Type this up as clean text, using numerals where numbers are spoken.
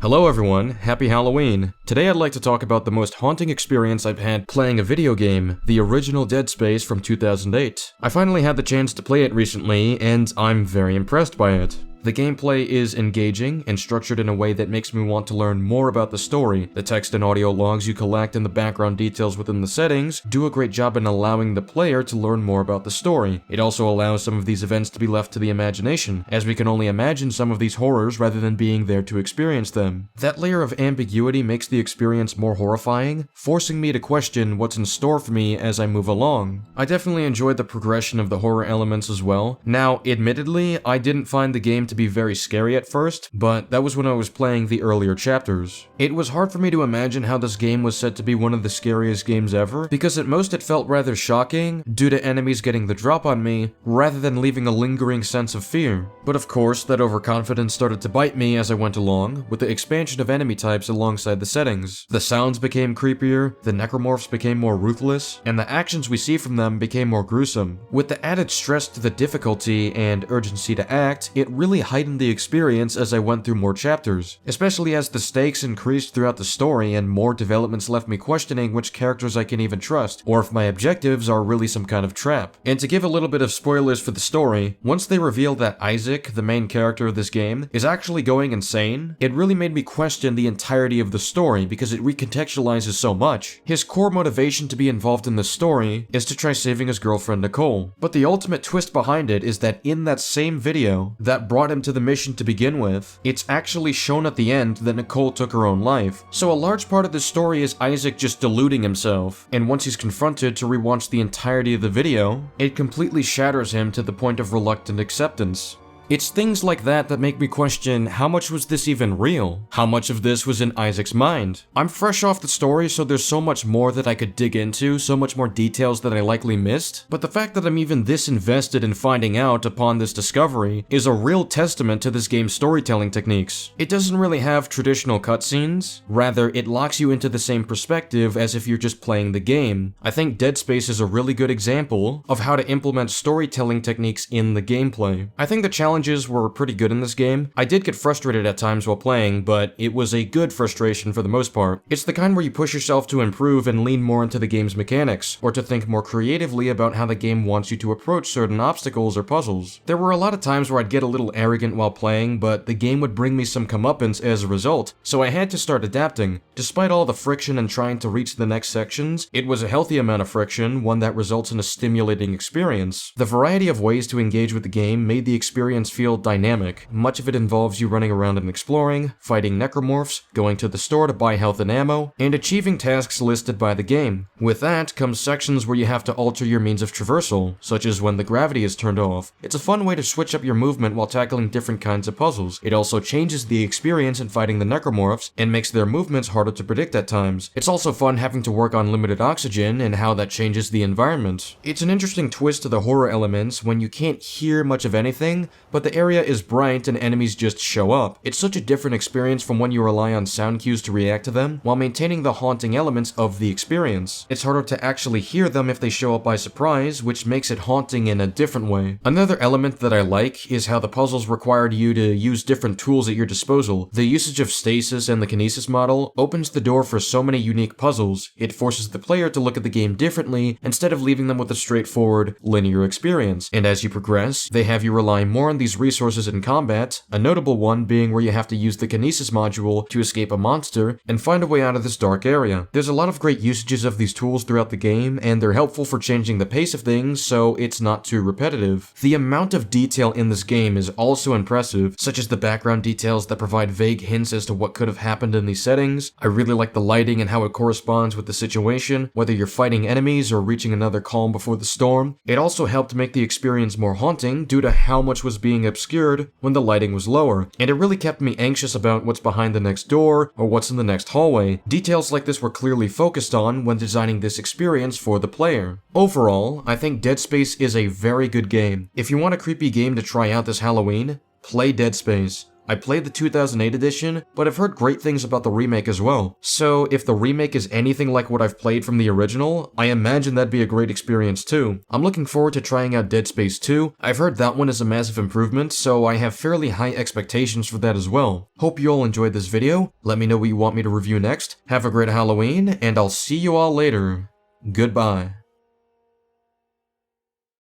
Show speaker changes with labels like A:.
A: Hello everyone, happy Halloween! Today I'd like to talk about the most haunting experience I've had playing a video game, the original Dead Space from 2008. I finally had the chance to play it recently, and I'm very impressed by it. The gameplay is engaging and structured in a way that makes me want to learn more about the story. The text and audio logs you collect and the background details within the settings do a great job in allowing the player to learn more about the story. It also allows some of these events to be left to the imagination, as we can only imagine some of these horrors rather than being there to experience them. That layer of ambiguity makes the experience more horrifying, forcing me to question what's in store for me as I move along. I definitely enjoyed the progression of the horror elements as well. Now, admittedly, I didn't find the game to be very scary at first, but that was when I was playing the earlier chapters. It was hard for me to imagine how this game was said to be one of the scariest games ever, because at most it felt rather shocking due to enemies getting the drop on me, rather than leaving a lingering sense of fear. But of course, that overconfidence started to bite me as I went along, with the expansion of enemy types alongside the settings. The sounds became creepier, the necromorphs became more ruthless, and the actions we see from them became more gruesome. With the added stress to the difficulty and urgency to act, it really heightened the experience as I went through more chapters, especially as the stakes increased throughout the story and more developments left me questioning which characters I can even trust, or if my objectives are really some kind of trap. And to give a little bit of spoilers for the story, once they reveal that Isaac, the main character of this game, is actually going insane, it really made me question the entirety of the story because it recontextualizes so much. His core motivation to be involved in the story is to try saving his girlfriend Nicole, but the ultimate twist behind it is that in that same video that brought him to the mission to begin with, it's actually shown at the end that Nicole took her own life. So a large part of the story is Isaac just deluding himself, and once he's confronted to rewatch the entirety of the video, it completely shatters him to the point of reluctant acceptance. It's things like that that make me question, how much was this even real? How much of this was in Isaac's mind? I'm fresh off the story, so there's so much more that I could dig into, so much more details that I likely missed, but the fact that I'm even this invested in finding out upon this discovery is a real testament to this game's storytelling techniques. It doesn't really have traditional cutscenes, rather it locks you into the same perspective as if you're just playing the game. I think Dead Space is a really good example of how to implement storytelling techniques in the gameplay. I think the challenges were pretty good in this game. I did get frustrated at times while playing, but it was a good frustration for the most part. It's the kind where you push yourself to improve and lean more into the game's mechanics, or to think more creatively about how the game wants you to approach certain obstacles or puzzles. There were a lot of times where I'd get a little arrogant while playing, but the game would bring me some comeuppance as a result, so I had to start adapting. Despite all the friction and trying to reach the next sections, it was a healthy amount of friction, one that results in a stimulating experience. The variety of ways to engage with the game made the experience feel dynamic. Much of it involves you running around and exploring, fighting necromorphs, going to the store to buy health and ammo, and achieving tasks listed by the game. With that comes sections where you have to alter your means of traversal, such as when the gravity is turned off. It's a fun way to switch up your movement while tackling different kinds of puzzles. It also changes the experience in fighting the necromorphs and makes their movements harder to predict at times. It's also fun having to work on limited oxygen and how that changes the environment. It's an interesting twist to the horror elements when you can't hear much of anything, but the area is bright and enemies just show up. It's such a different experience from when you rely on sound cues to react to them, while maintaining the haunting elements of the experience. It's harder to actually hear them if they show up by surprise, which makes it haunting in a different way. Another element that I like is how the puzzles required you to use different tools at your disposal. The usage of stasis and the kinesis model opens the door for so many unique puzzles. It forces the player to look at the game differently instead of leaving them with a straightforward, linear experience. And as you progress, they have you rely more on these resources in combat, a notable one being where you have to use the kinesis module to escape a monster and find a way out of this dark area. There's a lot of great usages of these tools throughout the game, and they're helpful for changing the pace of things so it's not too repetitive. The amount of detail in this game is also impressive, such as the background details that provide vague hints as to what could have happened in these settings. I really like the lighting and how it corresponds with the situation, whether you're fighting enemies or reaching another calm before the storm. It also helped make the experience more haunting due to how much was being obscured when the lighting was lower, and it really kept me anxious about what's behind the next door or what's in the next hallway. Details like this were clearly focused on when designing this experience for the player. Overall, I think Dead Space is a very good game. If you want a creepy game to try out this Halloween, play Dead Space. I played the 2008 edition, but I've heard great things about the remake as well. So if the remake is anything like what I've played from the original, I imagine that'd be a great experience too. I'm looking forward to trying out Dead Space 2. I've heard that one is a massive improvement, so I have fairly high expectations for that as well. Hope you all enjoyed this video. Let me know what you want me to review next. Have a great Halloween, and I'll see you all later. Goodbye.